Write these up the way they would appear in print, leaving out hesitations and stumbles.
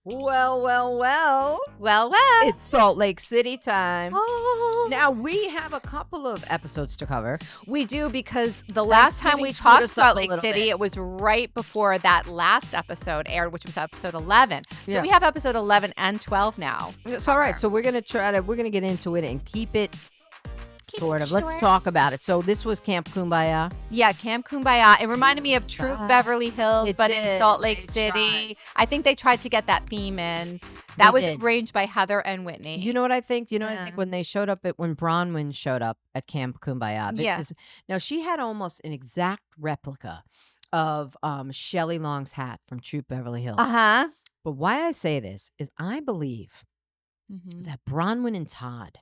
Well, well, well. Well, well. It's Salt Lake City time. Oh. Now, we have a couple of episodes to cover. We do, because the last time we Thanksgiving talked screwed us up Salt a Lake little City, bit. it was right before that last episode aired, which was episode 11. So Yeah. we have episode 11 and 12 now. It's all right. So we're going to get into it and keep it sort of. short. Let's talk about it. So this was Camp Kumbaya. Yeah, Camp Kumbaya. It reminded me of Troop Beverly Hills, It but did. in Salt Lake They City. I think they tried to get that theme in. That They was did. arranged by Heather and Whitney. You know what I think? I Yeah. think when they showed up when Bronwyn showed up at Camp Kumbaya. Yeah. Now she had almost an exact replica of Shelley Long's hat from Troop Beverly Hills. Uh-huh. But why I say this is I believe Mhm. that Bronwyn and Todd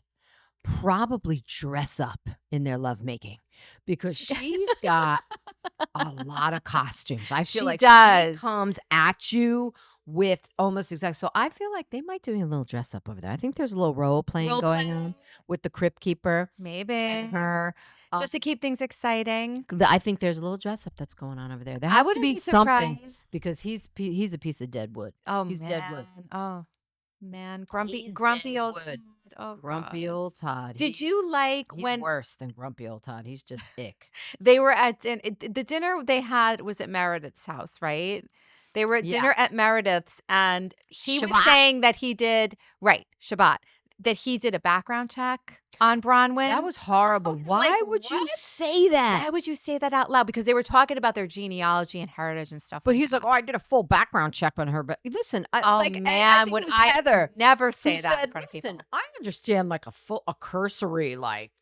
probably dress up in their lovemaking because she's got a lot of costumes. I feel She like does. she comes at you with almost exact. So I feel like they might do a little dress up over there. I think there's a little role playing Role going play. on with the Crypt Keeper Maybe. and her. Just to keep things exciting. I think there's a little dress up that's going on over there. There I has to wouldn't be be something surprised. because he's a piece of dead wood. Oh, He's man. dead wood. Oh, man. He's Grumpy dead old wood. Todd. Oh, Grumpy God. old Todd. Did you like He's when worse than grumpy old Todd. He's just ick. they were at the dinner they had was at Meredith's house, right? They were at Yeah. dinner at Meredith's, and he was Shabbat. saying that he did, right, Shabbat, that he did a background check on Bronwyn. That was horrible. was Why like, would you what? say that? Why would you say that out loud? Because they were talking about their genealogy and heritage and stuff. But like he's like, that. oh, I did a full background check on her. But listen, Oh, I man, think would it was I Heather never say who that said, in front of people. listen, I understand like a cursory, like,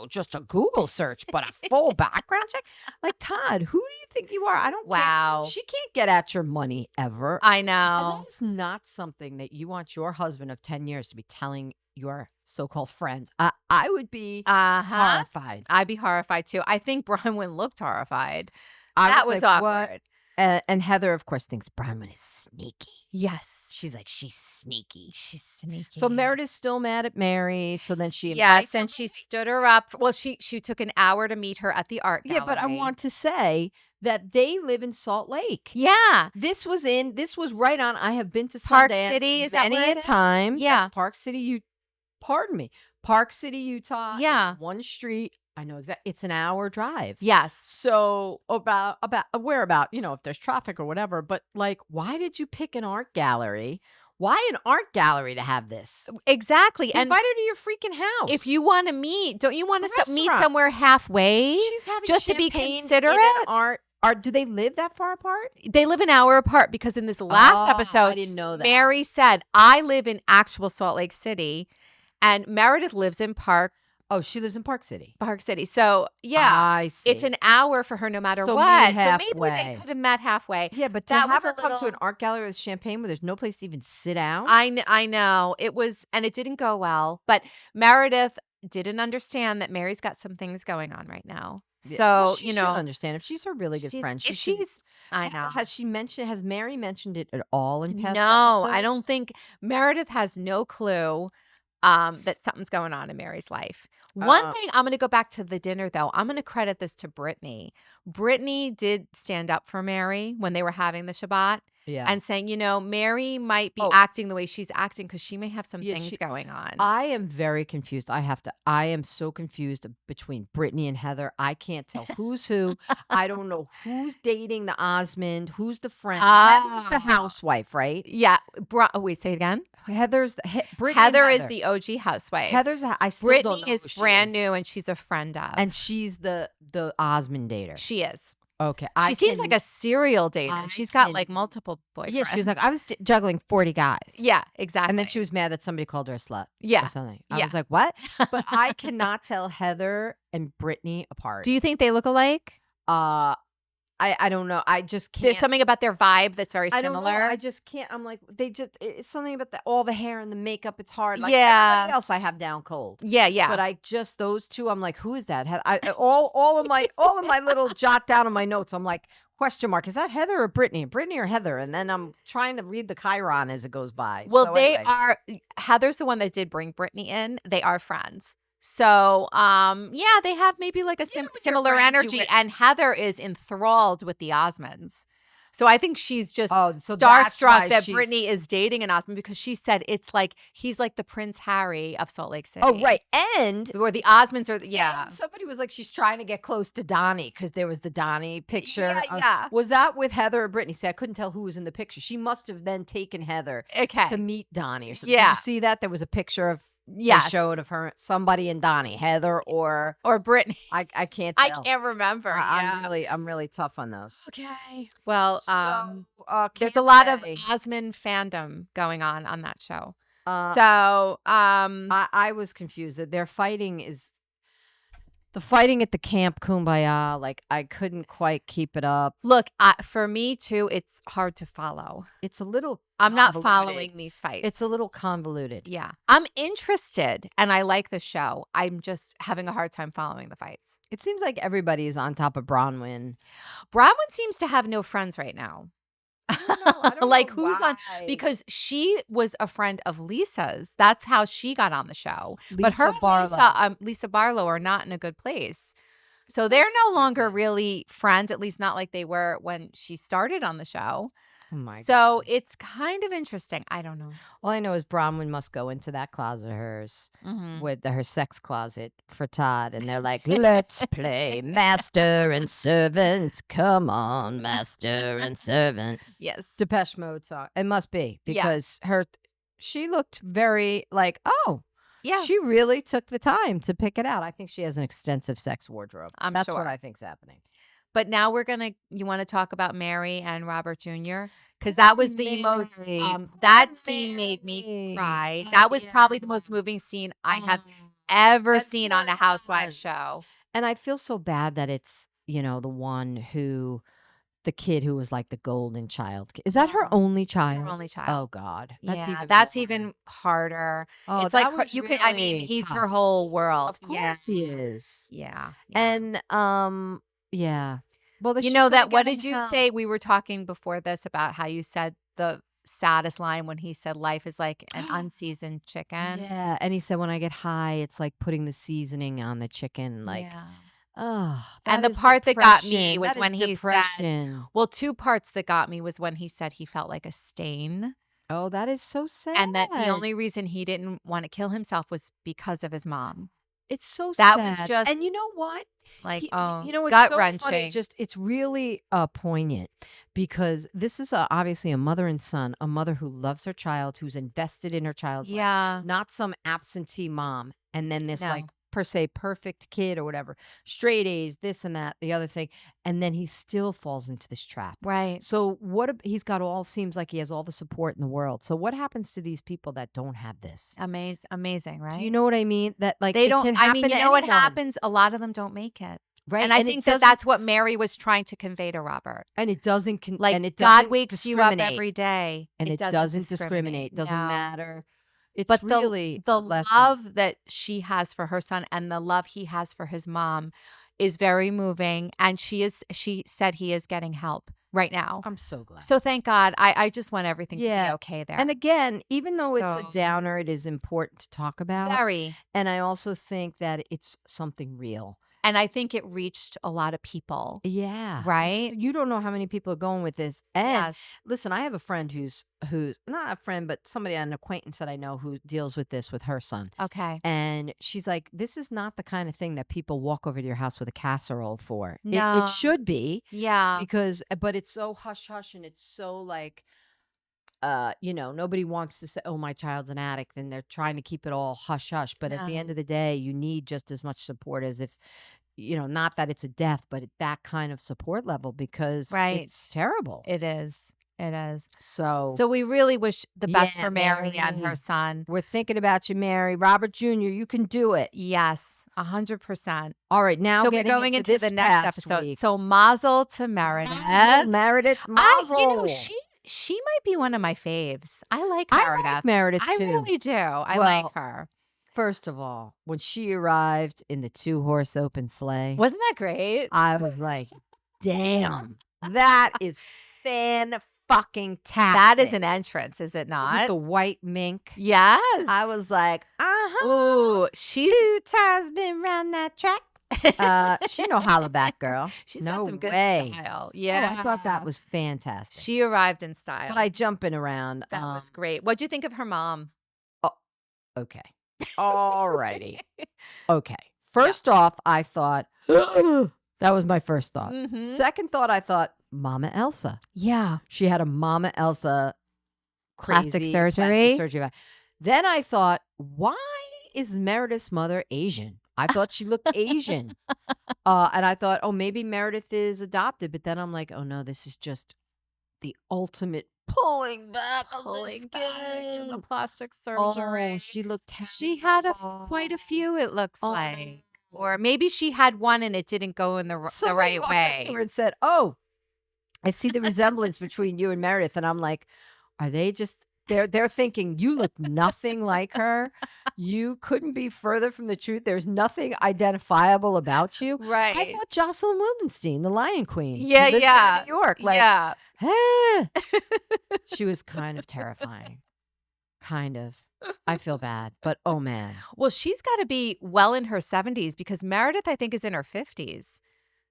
just a Google search, but a full background check? Like, Todd, who do you think you are? I don't Wow. care. She can't get at your money ever. I And know. that is not something that you want your husband of 10 years to be telling your so-called friends. I would be Uh-huh. horrified. I'd be horrified too. I think Bronwyn looked horrified. I That was like, what? awkward. And Heather, of course, thinks Bronwyn is sneaky. Yes. She's like, she's sneaky. She's sneaky. So Meredith's still mad at Mary. So then she Yes, invites and her. she stood her up. Well, she took an hour to meet her at the art gallery. Yeah, but I want to say that they live in Salt Lake. Yeah. This was right on. I have been to Park Sundance City, is that many where a it is? time. Yeah. That's Park City, pardon me. Park City, Utah. Yeah. It's one street. I know exactly. It's an hour drive. Yes. So about if there's traffic or whatever, but like, why did you pick an art gallery? Why an art gallery to have this? Exactly. And Invite her to your freaking house. if you want to meet, don't you want to meet Restaurant. somewhere halfway? She's having just to be champagne in considerate? an art, do they live that far apart? They live an hour apart because in this last I episode, didn't know that. Mary said, I live in actual Salt Lake City and Meredith lives in Park She lives in Park City. So, yeah. I see. It's an hour for her no matter So what. meet So maybe they halfway. could have met halfway. Yeah, but to that have was her a come to little- an art gallery with champagne where there's no place to even sit down. I know. It was, and it didn't go well. But Meredith didn't understand that Mary's got some things going on right now. Yeah, So, well, she should understand if she's her really good friend. if should- she's, I know. Has Mary mentioned it at all in past No, I episodes? don't think Meredith has no clue that something's going on in Mary's life. One thing, I'm going to go back to the dinner, though. I'm going to credit this to Brittany. Brittany did stand up for Mary when they were having the Shabbat Yeah. and saying, Mary might be Oh. acting the way she's acting because she may have some Yeah, things going on. I am very confused. I am so confused between Brittany and Heather. I can't tell who's who. I don't know who's dating the Osmond, who's the friend. Heather's the Ah. housewife, right? Yeah. Wait, say it again. Heather's Brittany. and Heather is the OG housewife. Heather's. I still Brittany don't know is who she brand is. new and she's a friend of. and she's the Osmond dater. she is. Okay, She seems like a serial dater. I She's got can- like multiple boyfriends. Yeah, she was like, I was juggling 40 guys. Yeah, exactly. And then she was mad that somebody called her a slut. Yeah. Or something. I Yeah. was like, what? But I cannot tell Heather and Brittany apart. Do you think they look alike? I don't know. I just can't. There's something about their vibe that's very I don't similar. know. I just can't. I'm like, it's something about all the hair and the makeup. It's hard. Like, Yeah. everybody else I have down cold. yeah. But those two, I'm like, who is that? All of my little jot down on my notes. I'm like, question mark. Is that Heather or Brittany? Brittany or Heather? And then I'm trying to read the Chiron as it goes by. Well, So they anyway. are. Heather's the one that did bring Brittany in. They are friends. So, yeah, they have maybe like a when you're similar friends, you energy. get- And Heather is enthralled with the Osmonds. So I think she's just so that's why starstruck that she's- Brittany is dating an Osmond because she said it's like he's like the Prince Harry of Salt Lake City. Oh, right. And Or the Osmonds are, and somebody was like, she's trying to get close to Donnie because there was the Donnie picture. Yeah. Was that with Heather or Brittany? See, I couldn't tell who was in the picture. She must have then taken Heather to meet Donnie or something. Did Yeah. you see that? There was a picture of Yes. they showed of her, somebody and Donnie, Heather or Brittany. I can't I tell. can't remember. I'm really tough on those. Okay. Well, there's Camp a lot of Kumbaya. Osmond fandom going on that show. So I was confused that their fighting is the fighting at the Camp Kumbaya. Like I couldn't quite keep it up. Look, for me too, it's hard to follow. It's a little. I'm not convoluted. following these fights. It's a little convoluted. Yeah. I'm interested and I like the show. I'm just having a hard time following the fights. It seems like everybody's on top of Bronwyn. Bronwyn seems to have no friends right now. I don't Like know who's on why. because she was a friend of Lisa's. That's how she got on the show. But Lisa her and Barlow. Lisa Barlow are not in a good place. So they're no longer really friends, at least not like they were when she started on the show. Oh my God. So it's kind of interesting. I don't know. All I know is Bronwyn must go into that closet of hers with her sex closet for Todd. And they're like, let's play master and servant. Come on, master and servant. Yes. Depeche Mode song. It must be Yeah. because she looked very like, oh, Yeah. she really took the time to pick it out. I think she has an extensive sex wardrobe. I'm That's sure. what I think's happening. But now you want to talk about Mary and Robert Jr. Because that was the most, Mary. that scene made me cry. That was probably the most moving scene I have ever That's seen on a what Housewives show. And I feel so bad that it's, the kid who was like the golden child. Is that her only child? It's her only child. Oh God. That's more. even harder. Oh, It's like that was really he's tough. her whole world. Of course he is. Yeah. And yeah. Well, You know that, what did you say? We were talking before this about how you said the saddest line when he said life is like an unseasoned chicken. Yeah. And he said, when I get high, it's like putting the seasoning on the chicken. Like, oh. And the is part that got me depression. was That when is he depression. said, well, two parts that got me was when he said he felt like a stain. Oh, that is so sad. And that the only reason he didn't want to kill himself was because of his mom. It's so That sad. was just and you know what? Like, It's gut so wrenching. funny. It's really poignant because this is obviously a mother and son, a mother who loves her child, who's invested in her child's life, Yeah. not some absentee mom, and then this No. like per se perfect kid or whatever, straight A's, this and that, the other thing, and then he still falls into this trap. Right. So he's got seems like he has all the support in the world. So what happens to these people that don't have this? Amazing, right? Do you know what I mean? That like They it don't, can I mean, happen you to know what anyone. happens? A lot of them don't make it. Right. And I it think that doesn't- that's what Mary was trying to convey to Robert. And it doesn't Like, and it God doesn't wakes you up discriminate. every day. And it doesn't discriminate. Doesn't No. matter. It's But really the a lesson. love that she has for her son and the love he has for his mom is very moving. And she said he is getting help right now. I'm so glad. So thank God. I just want everything to be okay there. And again, even though it's So- a downer, it is important to talk about. Very. And I also think that it's something real. And I think it reached a lot of people. Yeah. Right? You don't know how many people are going with this. And Yes. listen, I have a friend who's not a friend, but somebody, an acquaintance that I know who deals with this with her son. Okay. And she's like, this is not the kind of thing that people walk over to your house with a casserole for. No. It should be Yeah. but it's so hush hush and it's so like, nobody wants to say, oh, my child's an addict, and they're trying to keep it all hush hush. But at the end of the day, you need just as much support as if, not that it's a death, but at that kind of support level because it's terrible. It is. It is. So So we really wish the best Yeah, for Mary and her Mary. son. we're thinking about you, Mary. Robert Jr., you can do it. Yes, 100%. All right, now So we're getting going into this the next past episode. week. So mazel to Meredith. Meredith, mazel. She might be one of my faves. I like I Meredith. like Meredith I too. really do. I Well, like her. First of all, when she arrived in the 2-horse open sleigh, Wasn't that great? I was like, damn, that is fan-fucking-tastic. That is an entrance, is it With not? the white mink. Yes. I was like, Ooh, she's two times been round that track. She no holla back, girl. She's No got some good way. style. Oh, I thought that Yeah. was fantastic. She arrived in But style. I jumping around. That was great. What'd you think of her mom? Oh, okay. All righty. Okay. Yeah. First off, I thought that was my first thought. Mhm. Second thought, I thought Mama Elsa. Yeah. She had a Mama Elsa Plastic crazy surgery. vibe. Then I thought, why is Meredith's mother Asian? I thought she looked Asian. And I thought, oh, maybe Meredith is adopted. But then I'm like, oh no, this is just the ultimate pulling back of the Pulling back from the skin. plastic Oh, surgery. she looked terrible. She had quite a few, it looks Oh, like. Or maybe she had one and it didn't go in the somebody right walked up to way. her and said, oh, I see the resemblance between you and Meredith. And I'm like, are they just they're thinking you look nothing like her. You couldn't be further from the truth. There's nothing identifiable about you. I Right. thought Jocelyn Wildenstein, the Lion Queen, who Yeah, lives yeah. in New York, like, Yeah. she was kind of terrifying. Kind of. I feel bad, but oh man. Well, she's got to be well in her 70s because Meredith, I think, is in her 50s.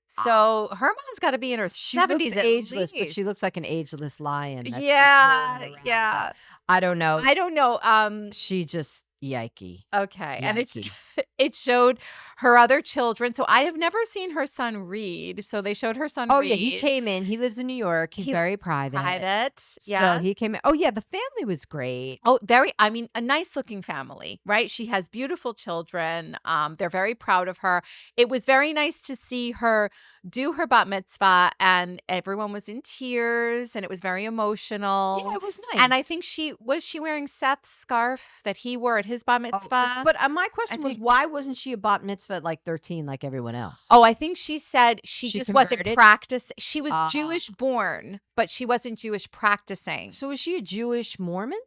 So her mom's got to be in her She 70s looks at ageless, but least. she looks like an ageless lion. That's just Yeah, rolling around. yeah. I don't know. I don't know. She just yikey. Okay. And Yikey. it showed her other children. So I have never seen her son read. So they showed her son Oh read. yeah, he came in. He lives in New York. He's very private. Private. Yeah. Yeah. So he came in. Oh yeah, the family was great. Oh, a nice looking family, right? She has beautiful children. They're very proud of her. It was very nice to see her do her bat mitzvah and everyone was in tears and it was very emotional. Yeah, it was nice. And I think she wearing Seth's scarf that he wore at his bat mitzvah. But my question was, think- why wasn't she a bat mitzvah at like 13 like everyone else? Oh, I think she said she just wasn't converted? practicing. She was Jewish born, but she wasn't Jewish practicing. So is she a Jewish Mormon?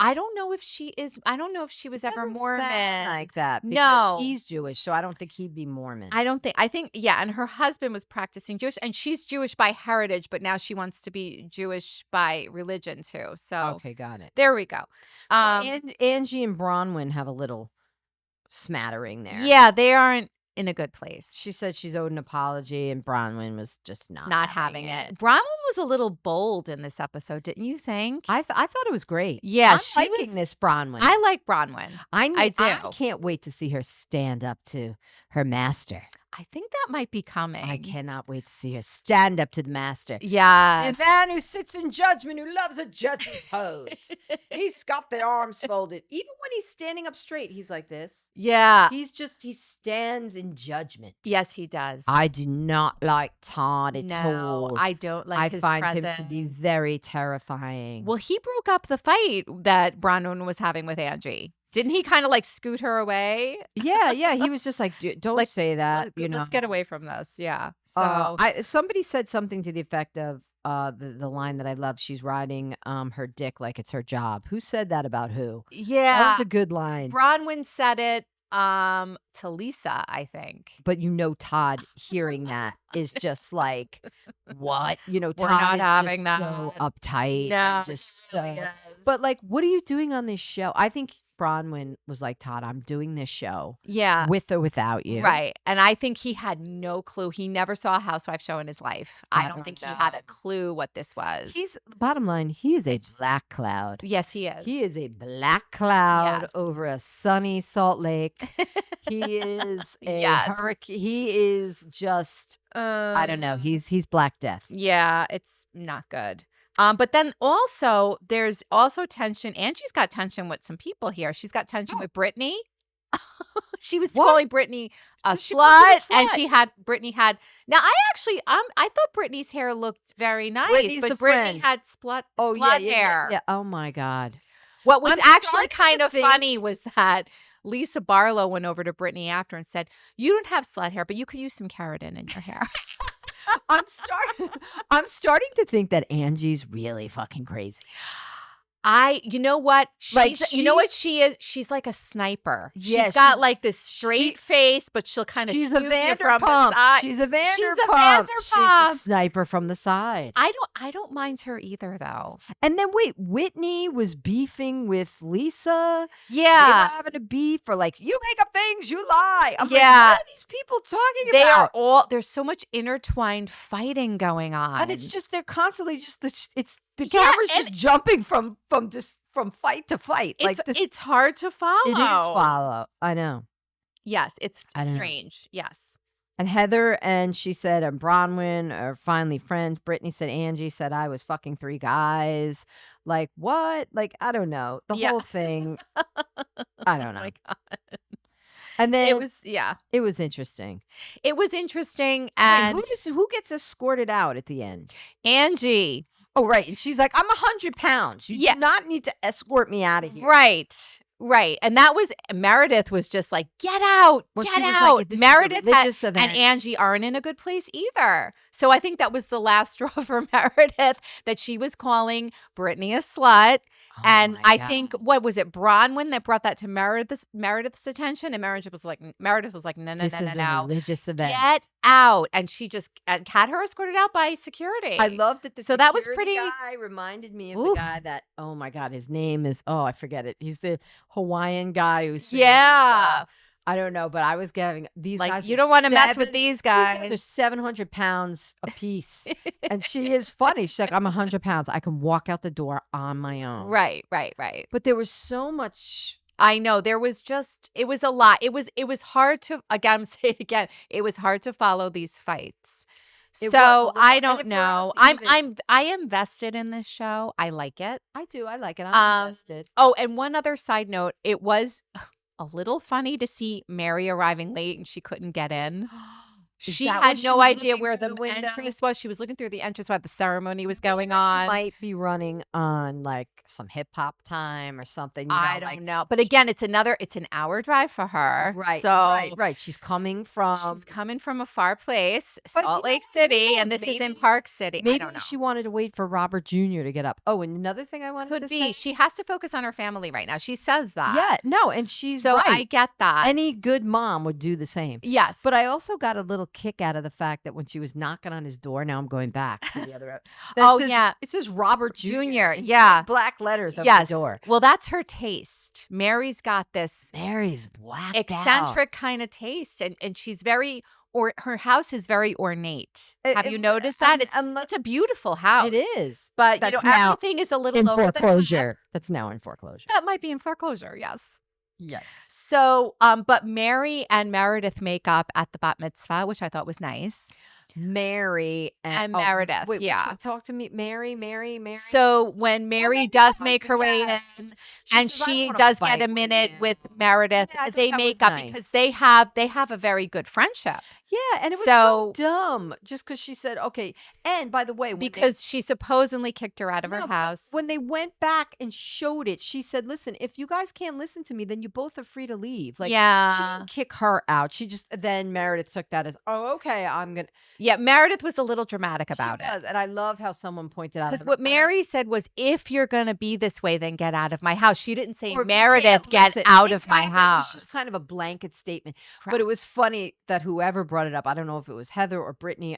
I don't know if she is. I don't know if she was ever Doesn't Mormon. sound like that. Because No. he's Jewish, so I don't think he'd be Mormon. I think, yeah. And her husband was practicing Jewish and she's Jewish by heritage, but now she wants to be Jewish by religion too. So Okay, got it. there we go. So Angie and Bronwyn have a little smattering there. Yeah, they aren't in a good place. She said she's owed an apology, and Bronwyn was just not having it. Bronwyn was a little bold in this episode, didn't you think? I thought it was great. Yeah, I'm she liking was- this Bronwyn. I like Bronwyn. I do. I can't wait to see her stand up to her master. I think that might be coming. I cannot wait to see her stand up to the master. Yes. The man who sits in judgment, who loves a judging pose. He's got the arms folded. Even when he's standing up straight, he's like this. Yeah. He stands in judgment. Yes, he does. I do not like Todd at No, all. I don't like his find presence. him to be very terrifying. Well, he broke up the fight that Bronwyn was having with Angie. Didn't he kind of like scoot her away? yeah, he was just like, don't Like, say that. Let's get away from this. Yeah. So Somebody said something to the effect of the line that I love. She's riding her dick like it's her job. Who said that about who? yeah, That was a good line. Bronwyn said it to Lisa, I think. But Todd hearing that is just like, what? We're Todd not is having just that. so uptight. No, and just so. But like, what are you doing on this show? I think Bronwyn was like, Todd, I'm doing this show. Yeah. With or without you. Right. And I think he had no clue. He never saw a housewife show in his life. I don't think he had a clue what this was. Bottom line, he is a black cloud. Yes, he is. He is a black cloud Yes. over a sunny Salt Lake. He is a Yes. hurricane. He is just, I don't know. He's Black Death. Yeah, it's not good. But then also there's also tension. Angie's got tension with some people here. She's got tension with Brittany. She was What? calling Brittany a She called her a slut, and slut. Brittany had. Now I thought Brittany's hair looked very nice, Brittany's but the Brittany friend. had flood hair. Yeah. Oh my God. What was I'm actually starting kind to of think- funny was that Lisa Barlow went over to Brittany after and said, "You don't have slut hair, but you could use some keratin in your hair." I'm starting to think that Angie's really fucking crazy. You know what? Like, You know what she is? She's like a sniper. Yeah, She's got like this straight face, but she'll kind of She's shoot a you from the Vanderpump. side. She's a She's a Vanderpump. She's the Vanderpump. sniper from the side. I don't mind her either, though. And then wait, Whitney was beefing with Lisa. They were Yeah. having a beef for like, you make up things, you lie. I'm like, Yeah. what are these people talking They are about? all, there's so much intertwined fighting going on. And it's just, they're constantly just, the Yeah, camera's and- just jumping from fight to fight. It's hard to follow. It is follow. I know. Yes, it's I don't know. strange. Yes. And Heather and she said, and Bronwyn are finally friends. Brittany said, Angie said, I was fucking 3 guys. Like, what? Like, I don't know. The Yeah. whole thing. I don't know. Oh my God. And then It was interesting. It was interesting. And Wait, who gets escorted out at the end? Angie. Oh, right. And she's like, I'm 100 pounds. You Yeah. do not need to escort me out of here. Right. And that was, Meredith was just like, get out, Well, get she was out. like, this is a Meredith religious and event. Angie aren't in a good place either. So I think that was the last straw for Meredith, that she was calling Brittany a slut. Oh And my I God. think, what was it, Bronwyn that brought that to Meredith's attention? And Meredith was like, no, This is a religious event. get out. And she just had her escorted out by security. I love that. So that was security pretty- guy reminded me of Oof. the guy that. Oh my God, his name is. Oh, I forget it. He's the Hawaiian guy who's. Yeah. I don't know, but I was getting these Like, guys. you are don't want to mess with 7 these These guys guys. are 700 pounds a piece, and she is funny. She's like, I'm 100 pounds. I can walk out the door on my own. Right. But there was so much. I know, there was just, it was a lot. It was hard to, again, I'm saying it again, it was hard to follow these fights. It was a So little- I and don't for us know. to I am vested in this show. I like it. I do. I like it. I'm invested. Oh, and one other side note, it was a little funny to see Mary arriving late and she couldn't get in. Is She that when had she no was idea looking where through the the window? entrance was. She was looking through the entrance while the ceremony was going Maybe on. She might be running on like some hip hop time or something. You know, I don't know. But again, it's an hour drive for her. Right. So Right. She's coming from. she's coming from a far place, But Salt you Lake know, City, who and knows? this is in Maybe- Park City. I Maybe don't know. she wanted to wait for Robert Jr. to get up. Oh, and another thing I wanted Could to be. say. She has to focus on her family right now. She says that. Yeah, no, and she's So right. I get that. Any good mom would do the same. Yes. But I also got a little kick out of the fact that when she was knocking on his door, now I'm going back to the other. Yeah. It says Robert Jr. Jr., in yeah. big black letters on Yes. the door. Well, that's her taste. Mary's got this Mary's whacked out. eccentric kind of taste, and she's very, or her house is very ornate. Have you noticed that? It's a beautiful house. It is. But That's now everything is a little in over the top. foreclosure. That's now in foreclosure. That might be in foreclosure. Yes. Yes. So, but Mary and Meredith make up at the bat mitzvah, which I thought was nice. Mary And Meredith, Wait, yeah. talk to me, Mary. So when Mary Mary does does, make her way in, yes. and says, "I don't she wanna does fight get a with minute you." with Meredith, Yeah, I thought they that was make up nice. because they have a very good friendship. Yeah, and it was So- so dumb just because she said, okay. And by the way, Because she supposedly kicked her out of her No, but house. when they went back and showed it, she said, listen, if you guys can't listen to me, then you both are free to leave. Like, she Yeah. didn't kick her out. She just, then Meredith took that as, oh, okay, I'm going to. Yeah, Meredith was a little dramatic about it. And I love how someone pointed out. Because what Mary said was, if you're going to be this way, then get out of my house. She didn't say, Or if you Meredith, can't get listen. out of my Exactly. It house. was just kind of a blanket statement. But Correct. it was funny that whoever brought it up, I don't know if it was Heather or Brittany.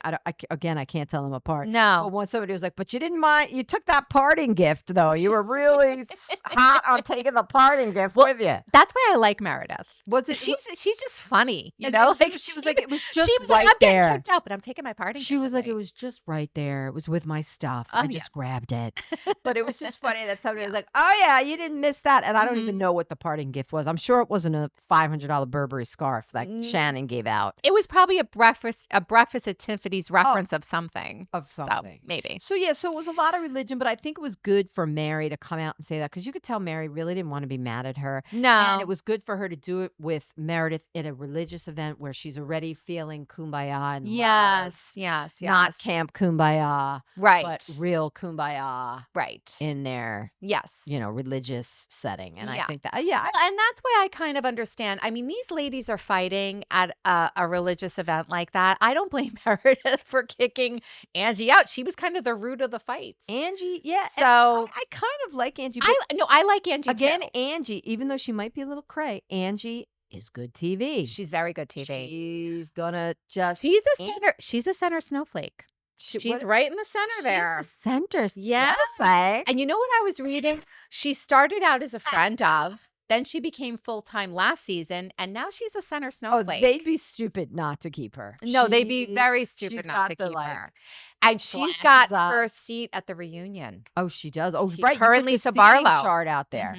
Again, I can't tell them apart. No. But once somebody was like, but you didn't mind, you took that parting gift, though. You were really hot on taking the parting gift with you. That's why I like Meredith. Was it? She's just funny, you And know. then she was like, it was just she was right like, I'm there. getting kicked out, but I'm taking my party. She was like, it was just right there. It was with my stuff. Oh, I yeah. just grabbed it. But it was just funny that somebody was like, oh, yeah, you didn't miss that. And I don't even know what the parting gift was. I'm sure it wasn't a $500 Burberry scarf that Shannon gave out. It was probably a breakfast at Tiffany's reference of something. Of So something. maybe. So, yeah, so it was a lot of religion, but I think it was good for Mary to come out and say that because you could tell Mary really didn't want to be mad at her. No. And it was good for her to do it with Meredith at a religious event where she's already feeling kumbaya and love, Yes. not Camp Kumbaya, Right. but real kumbaya Right. in their, Yes. religious setting. And I Yeah. think that, Well, and that's why I kind of understand. I mean, these ladies are fighting at a religious event like that. I don't blame Meredith for kicking Angie out. She was kind of the root of the fights. Angie, yeah. So I kind of like Angie. But I like Angie again, too. Angie, even though she might be a little cray, Angie is good TV. She's very good TV. She's gonna just. She's a center snowflake. She's right in the center there. Center. Yeah. Snowflake. And you know what I was reading? She started out as a friend of. Then she became full-time last season, and now she's a center snowflake. Oh, they'd be stupid not to keep her. No, they'd be very stupid not to keep her. And she's got first seat at the reunion. Oh, she does? Oh, right. Her and Lisa Barlow. Chart out there.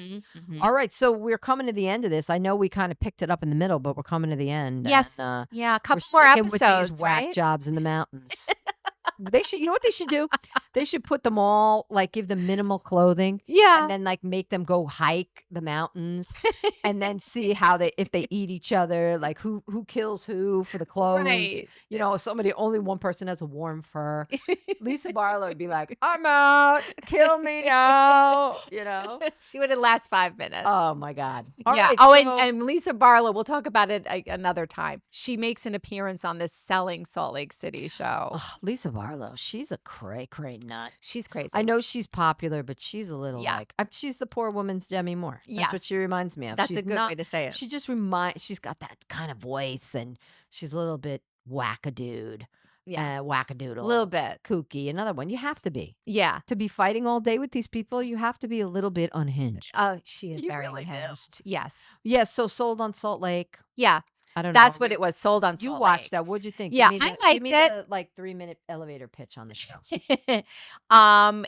All right, so we're coming to the end of this. I know we kind of picked it up in the middle, but we're coming to the end. Yes. And, yeah, a couple more episodes, with these whack jobs in the mountains. They should, you know what they should do? They should put them all, like, give them minimal clothing. Yeah. And then, like, make them go hike the mountains and then see how if they eat each other, like, who kills who for the clothes. Right. You know, only one person has a warm fur. Lisa Barlow would be like, I'm out. Kill me now. You know? She would have last 5 minutes. Oh, my God. All right, and Lisa Barlow, we'll talk about it another time. She makes an appearance on this Selling Salt Lake City show. Oh, Lisa Barlow, she's a cray nut. She's crazy. I know she's popular, but she's a little she's the poor woman's Demi Moore. That's what she reminds me of. That's a good way to say it. She just she's got that kind of voice, and she's a little bit wackadoodle. Yeah, wackadoodle. A little bit. Kooky. Another one. You have to be. Yeah. To be fighting all day with these people, you have to be a little bit unhinged. She is very unhinged. Yes. Yes, so Sold on Salt Lake. Yeah. I don't know. That's what it was. Sold on Salt Lake. You watched that. What'd you think? Yeah, I liked it. Like 3-minute elevator pitch on the show.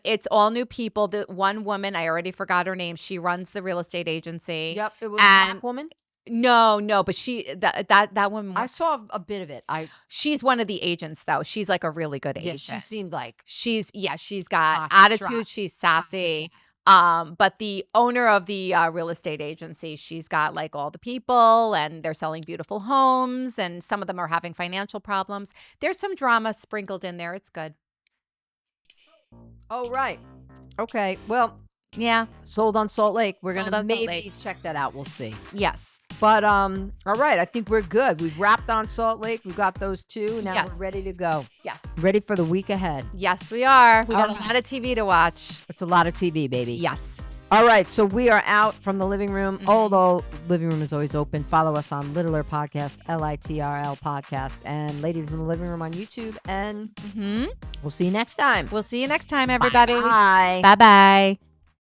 It's all new people. The one woman, I already forgot her name. She runs the real estate agency. Yep, it was a black woman. No, but that woman. I saw a bit of it. She's one of the agents though. She's like a really good agent. Yeah, she seemed like she's got attitude. She's sassy. But the owner of the real estate agency, she's got like all the people, and they're selling beautiful homes, and some of them are having financial problems. There's some drama sprinkled in there. It's good. Oh, right. Okay. Well, yeah. Sold on Salt Lake. We're going to maybe check that out. We'll see. Yes. But, all right. I think we're good. We've wrapped on Salt Lake. We've got those two. Now we're ready to go. Yes. Ready for the week ahead. Yes, we are. We got a lot of TV to watch. It's a lot of TV, baby. Yes. All right. So we are out from the living room. Although living room is always open. Follow us on Littler Podcast, LITRL Podcast, and Ladies in the Living Room on YouTube. And we'll see you next time. We'll see you next time, everybody. Bye. Bye-bye.